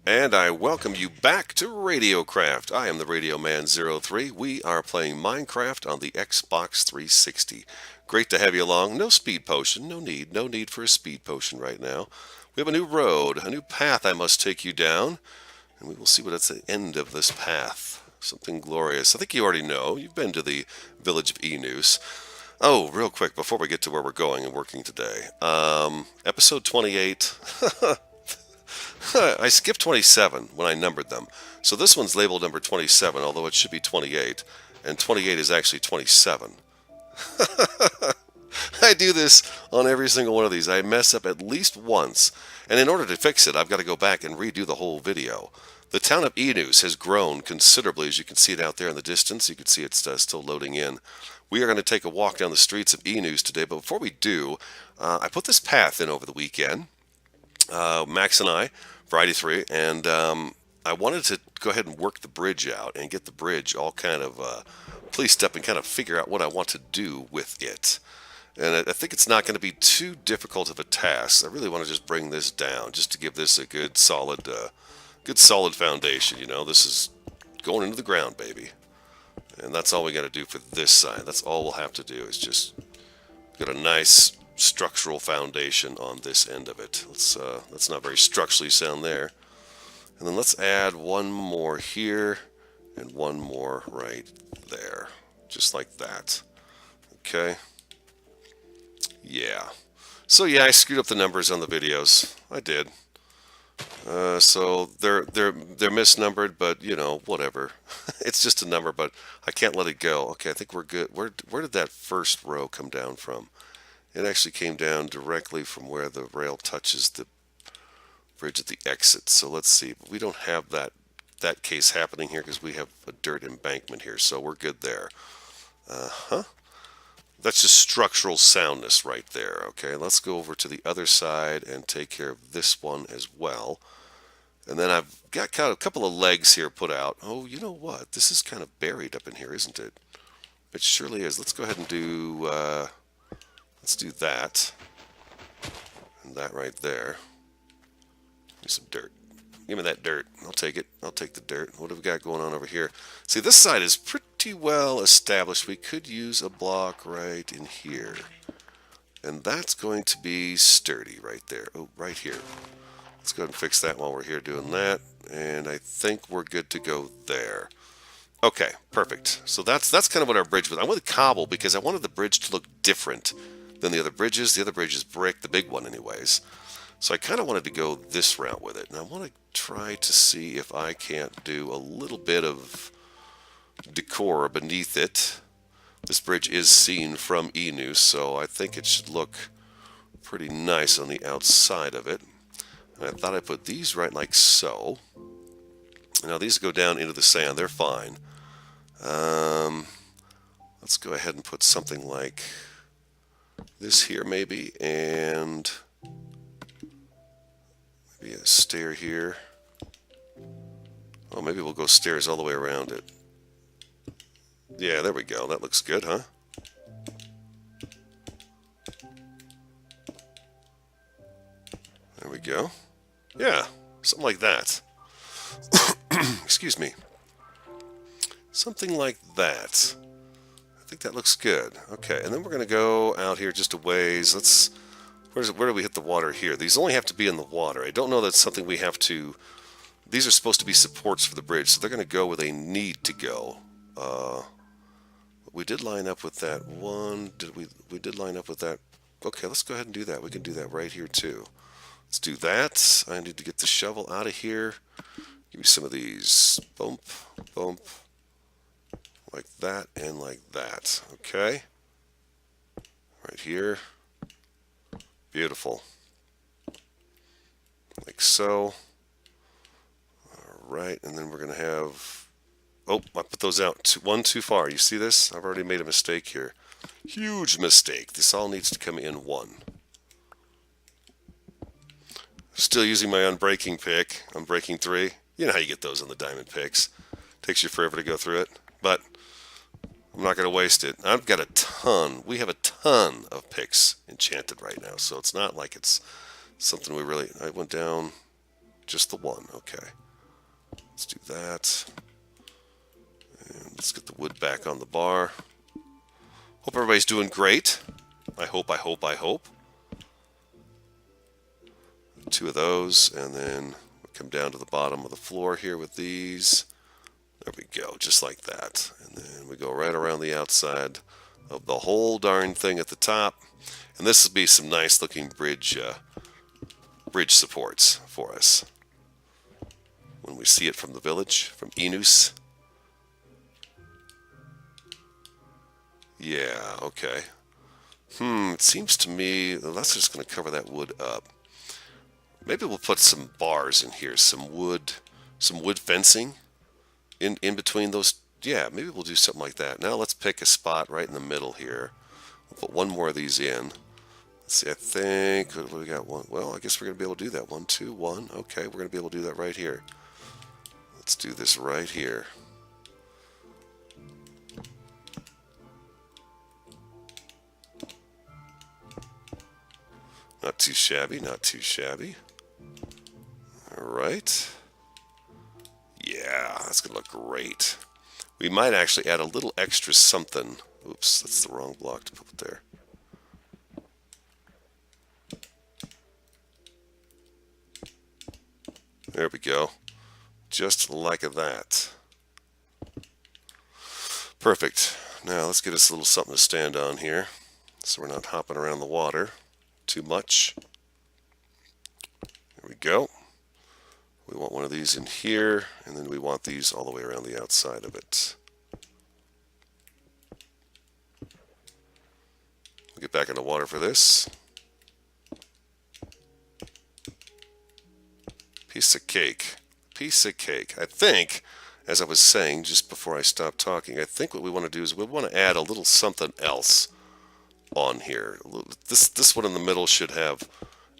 And I welcome you back to RadioCraft. I am the RadioMan03. We are playing Minecraft on the Xbox 360. Great to have you along. No speed potion, no need for a speed potion right now. We have a new road, a new path I must take you down, and we will see what at the end of this path. Something glorious. I think you already know. You've been to the village of Enoos. Oh, real quick, before we get to where we're going and working today. Episode 28. I skipped 27 when I numbered them. So this one's labeled number 27, although it should be 28. And 28 is actually 27. I do this on every single one of these. I mess up at least once. And in order to fix it, I've got to go back and redo the whole video. The town of Enoos has grown considerably, as you can see it out there in the distance. You can see it's still loading in. We are going to take a walk down the streets of Enoos today, but before we do, I put this path in over the weekend. Max and I, Friday 3, and I wanted to go ahead and work the bridge out and get the bridge all kind of policed up and kind of figure out what I want to do with it. And I think it's not going to be too difficult of a task. I really want to just bring this down, just to give this a good solid foundation. You know, this is going into the ground, baby. And that's all we got to do for this side. That's all we'll have to do is just get a nice structural foundation on this end of it. That's not very structurally sound there. And then let's add one more here and one more right there. Just like that. Okay. Yeah. So yeah, I screwed up the numbers on the videos. I did. So they're misnumbered, but you know, whatever. It's just a number, but I can't let it go. Okay, I think we're good. Where did that first row come down from? It actually came down directly from where the rail touches the bridge at the exit. So let's see. We don't have that case happening here because we have a dirt embankment here, so we're good there. Uh-huh. That's just structural soundness right there. Okay, let's go over to the other side and take care of this one as well. And then I've got kind of a couple of legs here put out. Oh, you know what? This is kind of buried up in here, isn't it? It surely is. Let's go ahead and do let's do that. And that right there. Give me some dirt. Give me that dirt. I'll take it. I'll take the dirt. What have we got going on over here? See, this side is pretty well established. We could use a block right in here. And that's going to be sturdy right there. Oh, right here. Let's go ahead and fix that while we're here doing that. And I think we're good to go there. Okay, perfect. So that's kind of what our bridge was. I went with cobble because I wanted the bridge to look different than the other bridges. The other bridge is brick, the big one anyways. So I kind of wanted to go this route with it. And I want to try to see if I can't do a little bit of decor beneath it. This bridge is seen from Enoos, so I think it should look pretty nice on the outside of it. And I thought I'd put these right like so. Now these go down into the sand. They're fine. Let's go ahead and put something like this here maybe, and maybe a stair here. Oh, maybe we'll go stairs all the way around it. Yeah, there we go. That looks good, huh? There we go. Yeah, something like that. Excuse me. Something like that. I think that looks good. Okay, and then we're going to go out here just a ways. Where do we hit the water here? These only have to be in the water. I don't know that's something we have to... These are supposed to be supports for the bridge, so they're going to go where they need to go. We did line up with that one. We did line up with that. Okay, let's go ahead and do that. We can do that right here too. Let's do that. I need to get the shovel out of here. Give me some of these. Bump, bump. Like that and like that. Okay. Right here. Beautiful. Like so. Alright, and then we're going to have... Oh, I put those out one too far. You see this? I've already made a mistake here. Huge mistake. This all needs to come in one. Still using my unbreaking pick. Unbreaking 3. You know how you get those on the diamond picks. Takes you forever to go through it. But I'm not going to waste it. I've got a ton. We have a ton of picks enchanted right now. So it's not like it's something we really... I went down Just the one. Okay. Let's do that. And let's get the wood back on the bar. Hope everybody's doing great. I hope. Two of those, and then we come down to the bottom of the floor here with these. There we go, just like that. And then we go right around the outside of the whole darn thing at the top. And this will be some nice looking bridge supports for us when we see it from the village, from Enoos. Yeah, okay. It seems to me that's just going to cover that wood up. Maybe we'll put some bars in here, some wood fencing in between those. Yeah, maybe we'll do something like that. Now let's pick a spot right in the middle here. We'll put one more of these in. Let's see, I think we got one. Well, I guess we're going to be able to do that. 1, 2, 1. Okay, we're going to be able to do that right here. Let's do this right here. Not too shabby, not too shabby. All right. Yeah, that's going to look great. We might actually add a little extra something. Oops, that's the wrong block to put there. There we go. Just like that. Perfect. Now let's get us a little something to stand on here so we're not hopping around the water too much. There we go. We want one of these in here, and then we want these all the way around the outside of it. We'll get back in the water for this. Piece of cake. Piece of cake. I think, as I was saying just before I stopped talking, I think what we want to do is we want to add a little something else on here. This one in the middle should have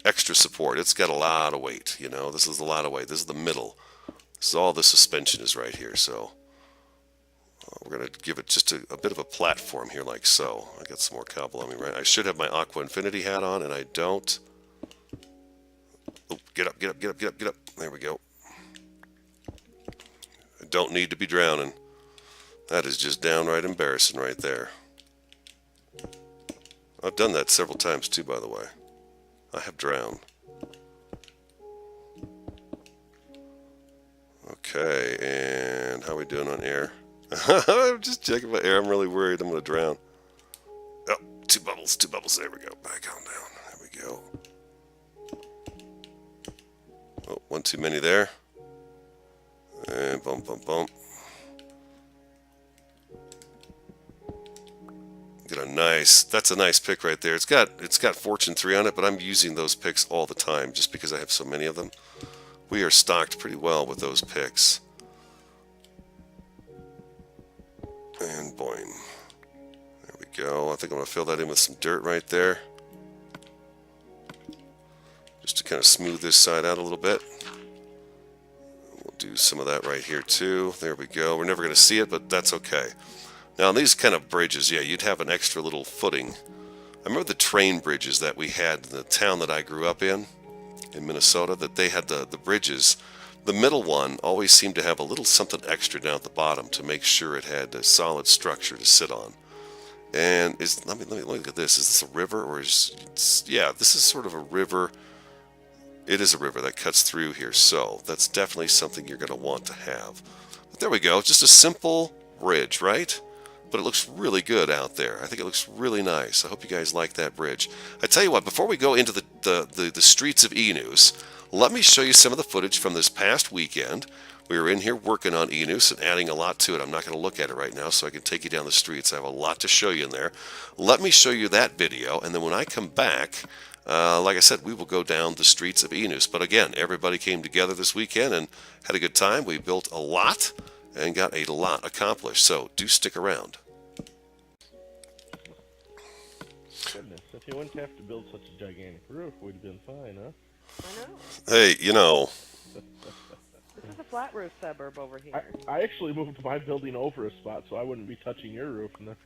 extra support. It's got a lot of weight, you know. This is a lot of weight. This is the middle. So all the suspension is right here. So we're going to give it just a bit of a platform here like so. I got some more cobble on me, right? I should have my Aqua Infinity hat on, and I don't. Oh, get up, get up, get up, get up, get up. There we go. I don't need to be drowning. That is just downright embarrassing right there. I've done that several times too, by the way. I have drowned. Okay, and how are we doing on air? I'm just checking my air. I'm really worried I'm going to drown. Oh, two bubbles. There we go. Back on down. There we go. Oh, one too many there. And bump, bump, bump. Get a nice. That's a nice pick right there. It's got Fortune 3 on it, but I'm using those picks all the time just because I have so many of them. We are stocked pretty well with those picks. And boing. There we go. I think I'm going to fill that in with some dirt right there. Just to kind of smooth this side out a little bit. We'll do some of that right here too. There we go. We're never going to see it, but that's okay. Now on these kind of bridges, yeah, you'd have an extra little footing. I remember the train bridges that we had in the town that I grew up in Minnesota, that they had the bridges. The middle one always seemed to have a little something extra down at the bottom to make sure it had a solid structure to sit on. And let me look at this. Is this a river or yeah, this is sort of a river. It is a river that cuts through here, so that's definitely something you're going to want to have. But there we go, just a simple bridge, right? But it looks really good out there. I think it looks really nice. I hope you guys like that bridge. I tell you what, before we go into the streets of Enoos, let me show you some of the footage from this past weekend. We were in here working on Enoos and adding a lot to it. I'm not going to look at it right now so I can take you down the streets. I have a lot to show you in there. Let me show you that video, and then when I come back, like I said, we will go down the streets of Enoos. But again, everybody came together this weekend and had a good time. We built a lot and got a lot accomplished. So do stick around. Goodness, if you wouldn't have to build such a gigantic roof, we'd have been fine, huh? I know. Hey, you know. This is a flat roof suburb over here. I actually moved my building over a spot so I wouldn't be touching your roof. And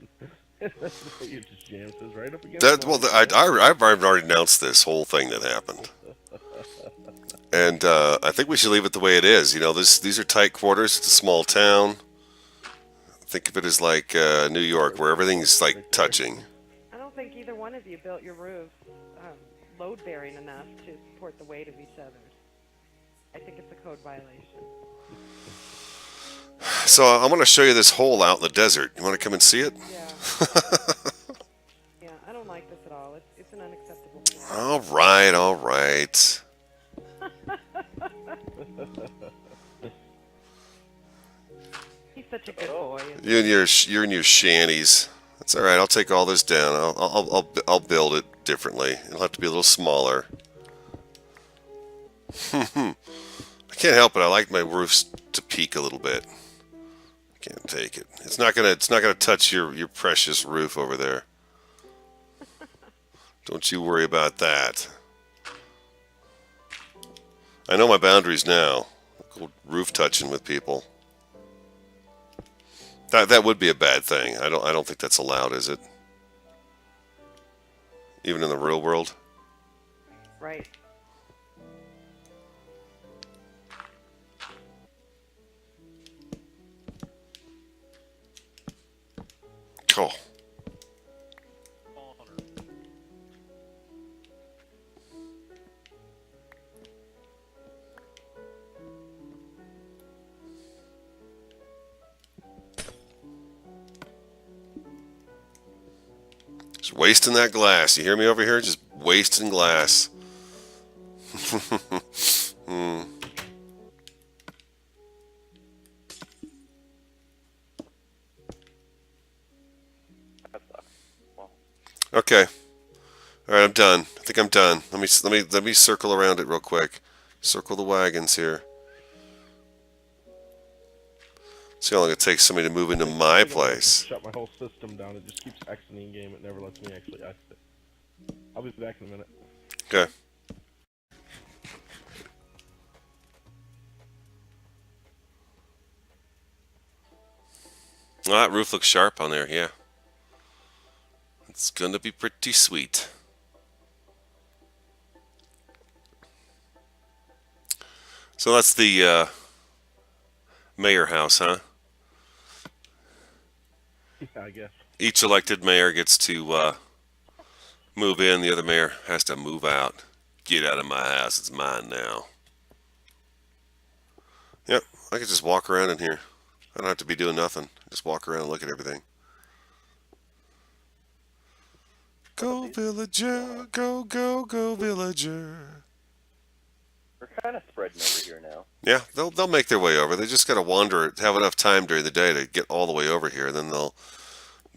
you just jammed this right up against I've already announced this whole thing that happened. And I think we should leave it the way it is. You know, these are tight quarters. It's a small town. Think of it as like New York, where everything's like touching. I don't think either one of you built your roofs load-bearing enough to support the weight of each other's. I think it's a code violation. So I want to show you this hole out in the desert. You want to come and see it? Yeah. Yeah, I don't like this at all. It's an unacceptable thing. All right, all right. He's such a good boy. You and your shanties. That's all right. I'll take all this down. I'll build it differently. It'll have to be a little smaller. I can't help it. I like my roofs to peak a little bit. Can't take it. It's not gonna touch your precious roof over there. Don't you worry about that. I know my boundaries now. Go roof touching with people. That would be a bad thing. I don't think that's allowed, is it? Even in the real world? Right. Cool. Just wasting that glass. You hear me over here? Just wasting glass. Okay. All right, I'm done. I think I'm done. Let me circle around it real quick. Circle the wagons here. See how long it takes somebody to move into my place. Shut my whole system down. It just keeps exiting game. It never lets me actually exit. I'll be back in a minute. Okay. Oh, that roof looks sharp on there, yeah. It's gonna be pretty sweet. So that's the mayor house, huh? Yeah, I guess. Each elected mayor gets to move in. The other mayor has to move out. Get out of my house. It's mine now. Yep, I could just walk around in here. I don't have to be doing nothing. Just walk around and look at everything. Go villager, go, go, go villager. We're kind of spreading over here now. Yeah, they'll make their way over. They just got to wander, have enough time during the day to get all the way over here. Then they'll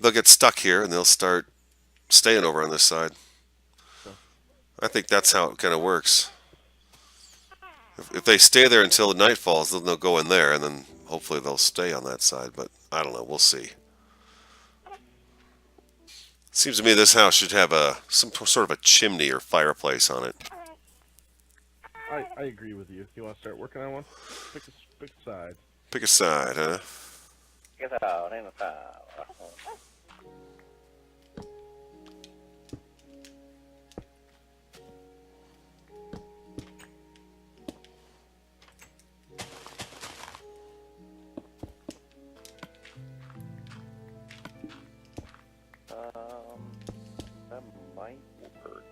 get stuck here and they'll start staying over on this side. I think that's how it kind of works. If they stay there until the night falls, then they'll go in there and then hopefully they'll stay on that side. But I don't know. We'll see. Seems to me this house should have some sort of a chimney or fireplace on it. I agree with you. You want to start working on one? Pick a side. Pick a side, huh? Get out, ain't a that might work.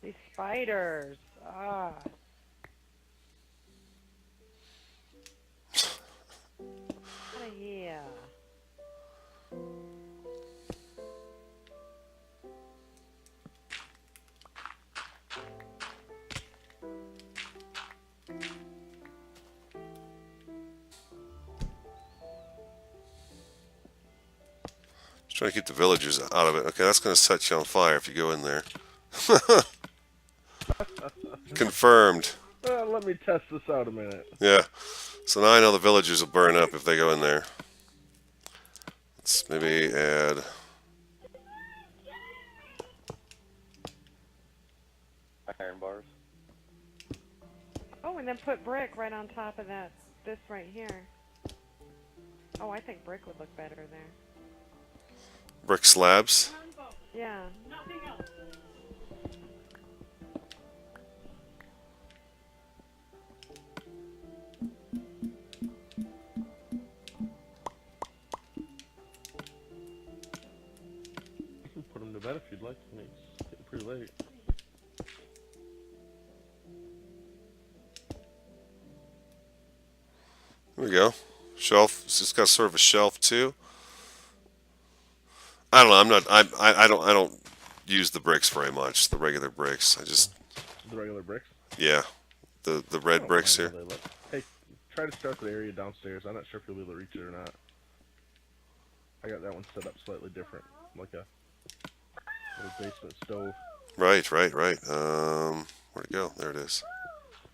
These spiders. Ah. Out of here. Just trying to keep the villagers out of it. Okay, that's going to set you on fire if you go in there. Confirmed. Let me test this out a minute. Yeah. So now I know the villagers will burn up if they go in there. Let's maybe add... Iron bars. Oh, and then put brick right on top of that. This right here. Oh, I think brick would look better there. brick slabs. Yeah. You can put them to bed if you'd like. I mean, it's getting pretty late. There we go. Shelf. It's got sort of a shelf too. I don't know. I'm not. I don't use the bricks very much. The regular bricks. I just. The regular bricks. Yeah. The I red don't bricks mind here. how they look. Hey, try to start the area downstairs. I'm not sure if you'll be able to reach it or not. I got that one set up slightly different, like a little basement stove. Right. Where'd it go? There it is.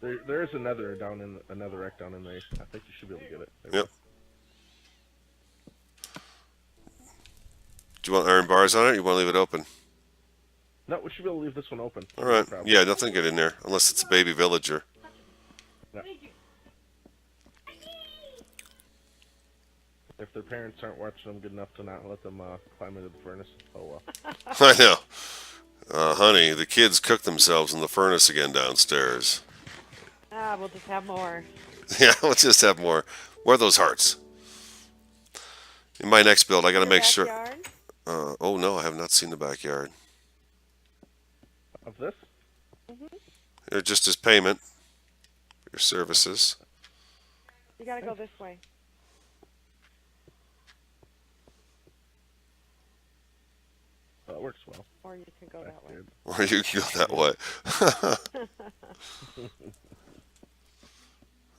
There is another rack down in there. I think you should be able to get it. There we Yep. go. Do you want iron bars on it? Or you want to leave it open? No, we should be able to leave this one open. All right. No problem. Yeah, nothing get in there unless it's a baby villager. No. If their parents aren't watching them good enough to not let them climb into the furnace, oh well. I know. Honey, the kids cook themselves in the furnace again downstairs. Ah, we'll just have more. Yeah, let's just have more. Where are those hearts? In my next build, I got to The make sure. backyard? Oh no, I have not seen the backyard. Of this? Here, just as payment for your services. You gotta go this way. Oh, it works well. Or you can go that way. Good. Or you can go that way.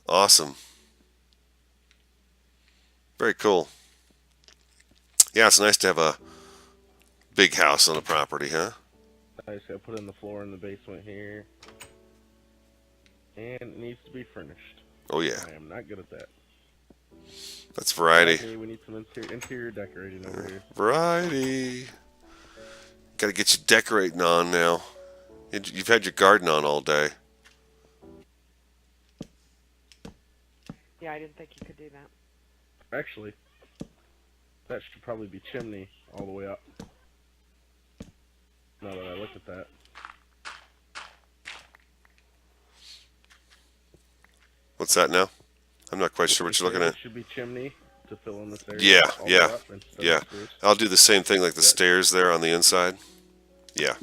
Awesome. Very cool. Yeah, it's nice to have a big house on the property, huh? I just gotta put in the floor in the basement here. And it needs to be furnished. Oh yeah, I am not good at that. that's variety. Okay, we need some interior decorating over here. Variety. Got to get you decorating on now. You've had your garden on all day. Yeah, I didn't think you could do that. Actually, that should probably be chimney all the way up. Now that I look at that. What's that now? I'm not quite sure what you're looking at. It should be chimney to fill in this area. Yeah, all the yeah, way up instead of yeah. stairs. I'll do the same thing like the Yeah. stairs there on the inside. Yeah.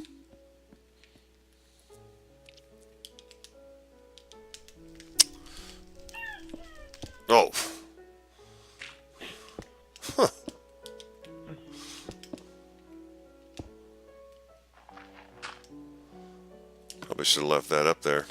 Oh. Huh. Probably should have left that up there.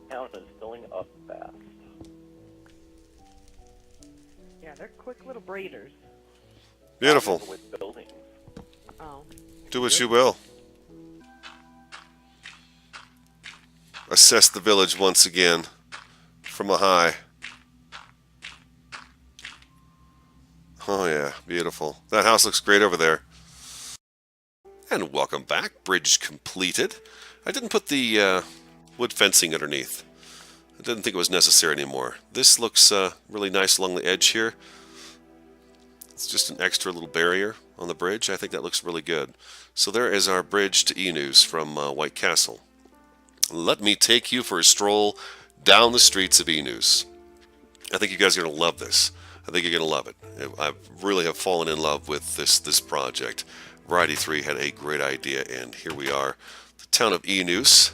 Town is filling up fast. Yeah, they're quick little breeders. Beautiful. With buildings. Oh. Do what you will. Assess the village once again from a high. Oh yeah, beautiful. That house looks great over there. And welcome back. Bridge completed. I didn't put the wood fencing underneath. I didn't think it was necessary anymore. This looks really nice along the edge here. It's just an extra little barrier on the bridge. I think that looks really good. So there is our bridge to Enoos from White Castle. Let me take you for a stroll down the streets of Enoos. I think you guys are going to love this. I think you're going to love it. I really have fallen in love with this project. Variety 3 had a great idea, and here we are, the town of Enoos.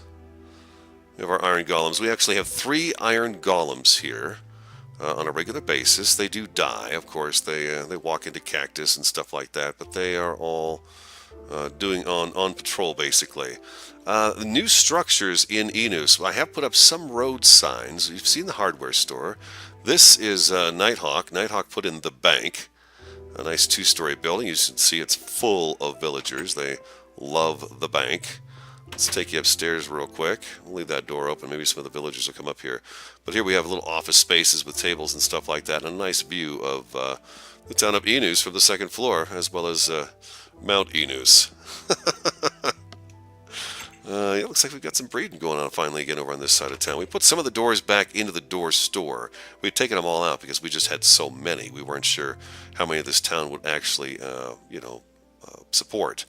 We have our iron golems. We actually have 3 iron golems here on a regular basis. They do die, of course. They walk into cactus and stuff like that, but they are all doing on patrol basically. The new structures in Enoos. I have put up some road signs. You've seen the hardware store. This is Nighthawk. Nighthawk put in the bank. A nice 2-story building. You can see it's full of villagers. They love the bank. Let's take you upstairs real quick. We'll leave that door open. Maybe some of the villagers will come up here. But here we have little office spaces with tables and stuff like that, and a nice view of the town of Enoos from the 2nd floor, as well as Mount Enoos. It looks like we've got some breeding going on finally again over on this side of town. We put some of the doors back into the door store. We'd taken them all out because we just had so many. We weren't sure how many of this town would actually, support.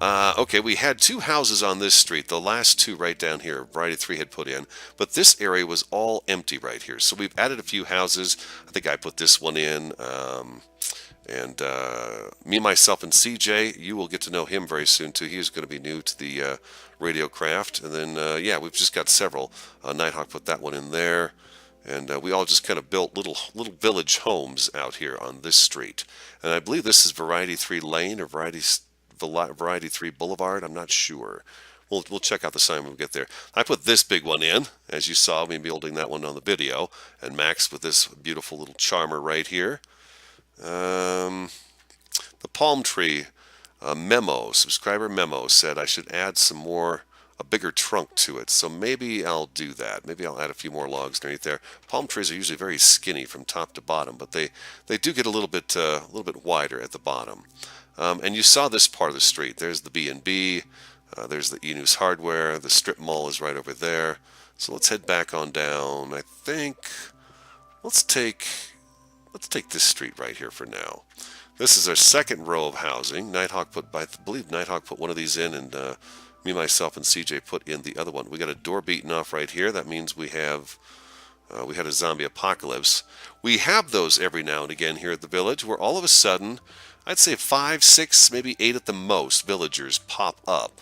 Okay, we had 2 houses on this street. The last 2 right down here, Variety 3 had put in. But this area was all empty right here. So we've added a few houses. I think I put this one in. And me, myself, and CJ, you will get to know him very soon, too. He is going to be new to the RadioCraft. And then, yeah, we've just got several. Nighthawk put that one in there. And we all just kind of built little village homes out here on this street. And I believe this is Variety 3 Lane or Variety 3 Boulevard. I'm not sure. We'll check out the sign when we get there. I put this big one in, as you saw me building that one on the video. And Max with this beautiful little charmer right here. The palm tree subscriber memo said I should add a bigger trunk to it. So maybe I'll do that. Maybe I'll add a few more logs underneath there. Palm trees are usually very skinny from top to bottom, but they do get a little bit wider at the bottom. And you saw this part of the street. There's the B&B. There's the Enoos Hardware. The strip mall is right over there. So let's head back on down. I think let's take this street right here for now. This is our 2nd row of housing. I believe Nighthawk put one of these in, and me, myself, and CJ put in the other one. We got a door beaten off right here. That means we had a zombie apocalypse. We have those every now and again here at the village, where all of a sudden, I'd say 5, 6, maybe 8 at the most, villagers pop up.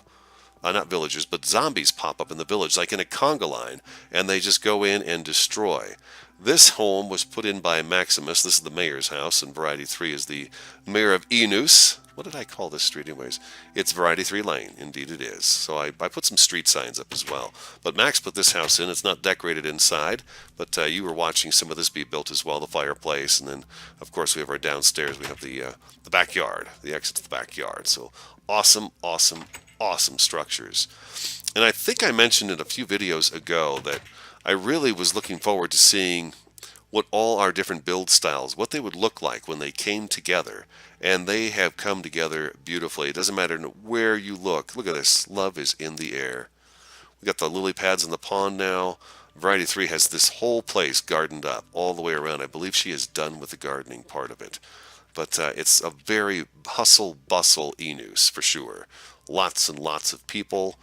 Not villagers, but zombies pop up in the village, like in a conga line, and they just go in and destroy. This home was put in by Maximus. This is the mayor's house, and Variety 3 is the mayor of Enoos. What did I call this street anyways? It's Variety 3 Lane. Indeed it is. So I put some street signs up as well. But Max put this house in. It's not decorated inside, but you were watching some of this be built as well, the fireplace. And then, of course, we have our downstairs. We have the backyard, the exit to the backyard. So awesome, awesome, awesome structures. And I think I mentioned in a few videos ago that I really was looking forward to seeing what all our different build styles, what they would look like when they came together. And they have come together beautifully. It doesn't matter where you look. Look at this. Love is in the air. We got the lily pads in the pond now. Variety 3 has this whole place gardened up all the way around. I believe she is done with the gardening part of it. But it's a very hustle-bustle Enoos for sure. Lots and lots of people.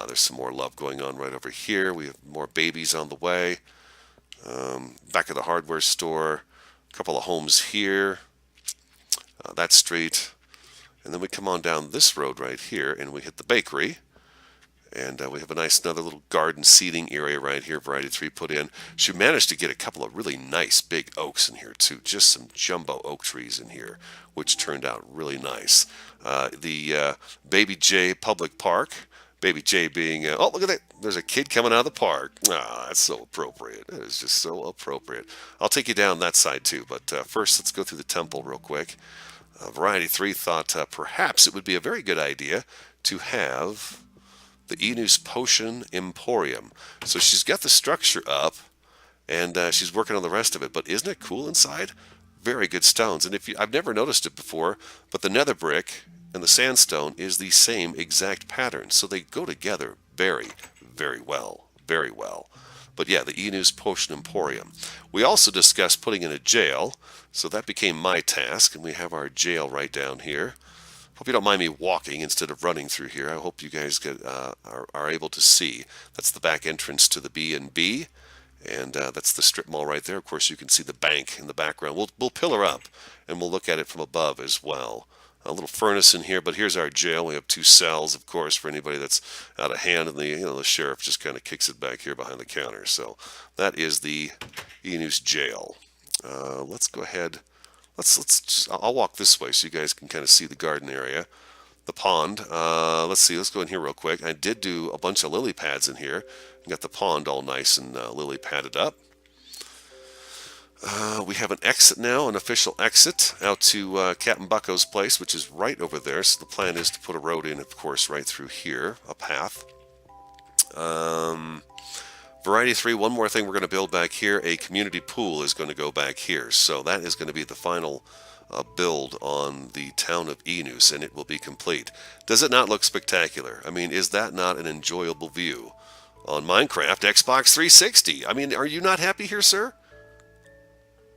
There's some more love going on right over here. We have more babies on the way. Back of the hardware store. A couple of homes here. That street. And then we come on down this road right here and we hit the bakery. And we have a nice another little garden seating area right here. Variety 3 put in. She managed to get a couple of really nice big oaks in here too. Just some jumbo oak trees in here, which turned out really nice. The Baby J Public Park. Baby J being, oh, look at that. There's a kid coming out of the park. Ah, that's so appropriate. That is just so appropriate. I'll take you down that side too. But first, let's go through the temple real quick. Variety 3 thought perhaps it would be a very good idea to have the Enoos Potion Emporium. So she's got the structure up, and she's working on the rest of it. But isn't it cool inside? Very good stones. And I've never noticed it before, but the nether brick and the sandstone is the same exact pattern. So they go together very, very well. Very well. But yeah, the Enoos Potion Emporium. We also discussed putting in a jail, so that became my task, and we have our jail right down here. Hope you don't mind me walking instead of running through here. I hope you guys are able to see. That's the back entrance to the B&B, And that's the strip mall right there. Of course, you can see the bank in the background. We'll pillar up, and we'll look at it from above as well. A little furnace in here, but here's our jail. We have 2 cells, of course, for anybody that's out of hand, and the sheriff just kind of kicks it back here behind the counter. So that is the Enoos jail. Let's go ahead. I'll walk this way so you guys can kind of see the garden area, the pond. Let's see. Let's go in here real quick. I did do a bunch of lily pads in here. Got the pond all nice and lily padded up. We have an exit now, an official exit out to Captain Bucko's place, which is right over there. So the plan is to put a road in, of course, right through here, a path. Variety 3, one more thing we're going to build back here. A community pool is going to go back here. So that is going to be the final build on the town of Enoos, and it will be complete. Does it not look spectacular? I mean, is that not an enjoyable view on Minecraft Xbox 360? I mean, are you not happy here, sir?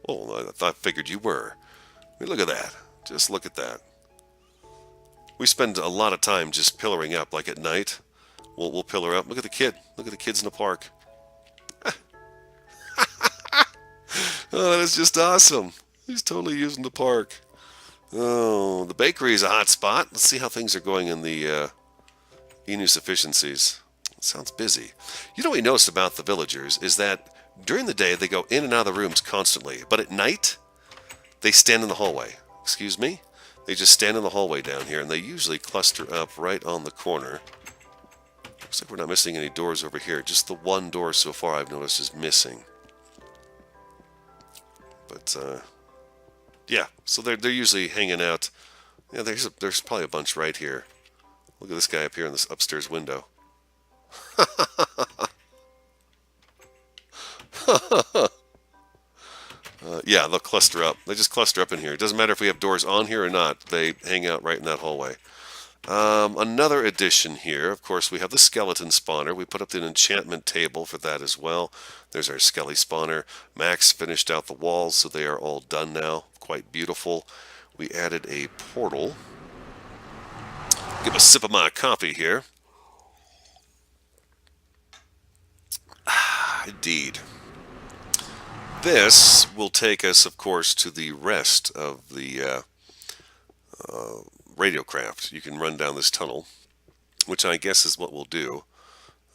Oh, I figured you were. I mean, look at that. Just look at that. We spend a lot of time just pillaring up, like at night. We'll pillar up. Look at the kid. Look at the kids in the park. Oh, that is just awesome. He's totally using the park. Oh, the bakery is a hot spot. Let's see how things are going in the Enoos efficiencies. It sounds busy. You know what we noticed about the villagers is that during the day they go in and out of the rooms constantly, but at night they stand in the hallway. Excuse me? They just stand in the hallway down here, and they usually cluster up right on the corner. Looks like we're not missing any doors over here. Just the one door so far I've noticed is missing. But yeah, so they're usually hanging out. Yeah, there's probably a bunch right here. Look at this guy up here in this upstairs window. Yeah, they'll cluster up. They just cluster up in here. It doesn't matter if we have doors on here or not. They hang out right in that hallway. Another addition here, of course, we have the skeleton spawner. We put up an enchantment table for that as well. There's our skelly spawner. Max finished out the walls, so they are all done now. Quite beautiful. We added a portal. Give a sip of my coffee here. Indeed. This will take us, of course, to the rest of the RadioCraft. You can run down this tunnel, which I guess is what we'll do.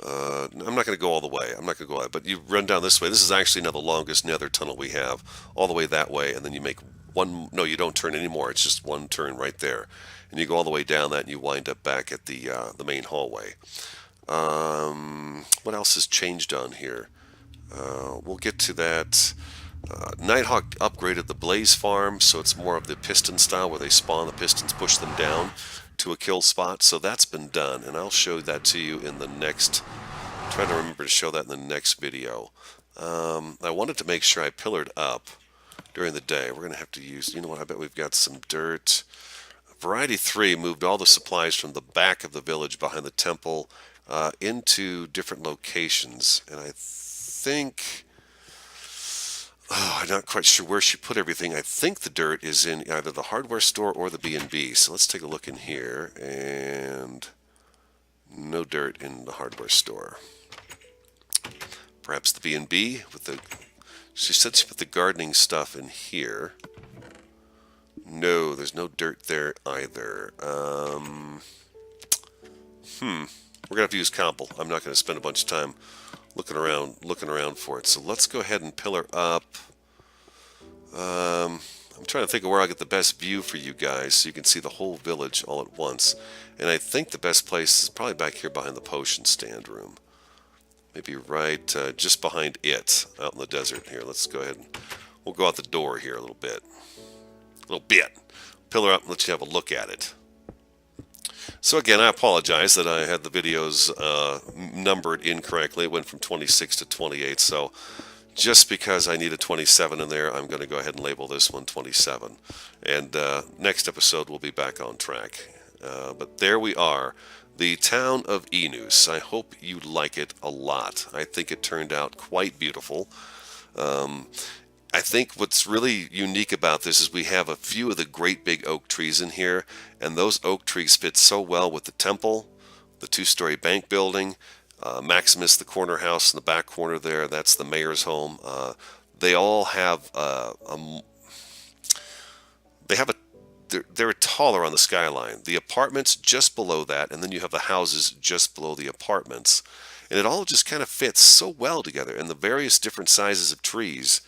I'm not going to go all the way. I'm not going to go all the way, but you run down this way. This is actually now the longest nether tunnel we have, all the way that way, and then you make one. No, you don't turn anymore. It's just one turn right there, and you go all the way down that, and you wind up back at the main hallway. What else has changed on here? We'll get to that. Nighthawk upgraded the Blaze Farm, so it's more of the piston style where they spawn the pistons, push them down to a kill spot. So that's been done, and I'll show that to you in the next. Try to remember to show that in the next video. I wanted to make sure I pillared up during the day. We're going to have to use, you know what, I bet we've got some dirt. Variety 3 moved all the supplies from the back of the village behind the temple into different locations, and I think, I'm not quite sure where she put everything. I think the dirt is in either the hardware store or the B&B. So let's take a look in here, and no dirt in the hardware store. Perhaps the B&B with the. She said she put the gardening stuff in here. No, there's no dirt there either. We're gonna have to use Comple. I'm not gonna spend a bunch of time looking around for it. So let's go ahead and pillar up. I'm trying to think of where I get the best view for you guys so you can see the whole village all at once. And I think the best place is probably back here behind the potion stand room. Maybe right just behind it, out in the desert here. Let's go ahead and we'll go out the door here a little bit. Pillar up and let you have a look at it. So again, I apologize that I had the videos numbered incorrectly. It went from 26 to 28. So just because I need a 27 in there, I'm going to go ahead and label this one 27. And next episode, we'll be back on track. But there we are, the town of Enoos. I hope you like it a lot. I think it turned out quite beautiful. I think what's really unique about this is we have a few of the great big oak trees in here, and those oak trees fit so well with the temple, the two-story bank building, Maximus, the corner house in the back corner there, that's the mayor's home. They all have they have a they're taller on the skyline. The apartments just below that, and then you have the houses just below the apartments. And it all just kind of fits so well together. And the various different sizes of trees,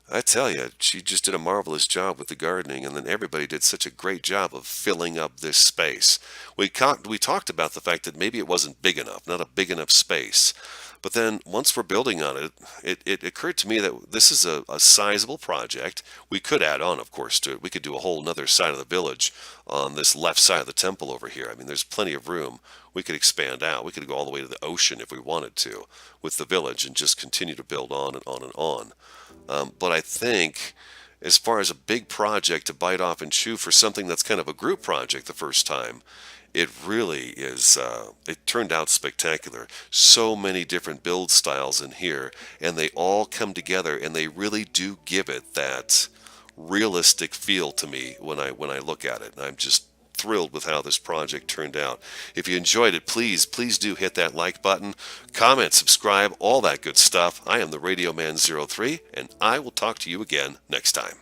I tell you, she just did a marvelous job with the gardening, and then everybody did such a great job of filling up this space. We talked about the fact that maybe it wasn't big enough, not a big enough space. But then once we're building on it, it occurred to me that this is a sizable project. We could add on, of course, to it. We could do a whole other side of the village on this left side of the temple over here. I mean, there's plenty of room. We could expand out. We could go all the way to the ocean if we wanted to with the village and just continue to build on and on and on. But I think as far as a big project to bite off and chew for something that's kind of a group project the first time, it really is, it turned out spectacular. So many different build styles in here, and they all come together, and they really do give it that realistic feel to me when I look at it. I'm just thrilled with how this project turned out. If you enjoyed it, please do hit that like button, comment, subscribe, all that good stuff. I am the Radio Man 03, and I will talk to you again next time.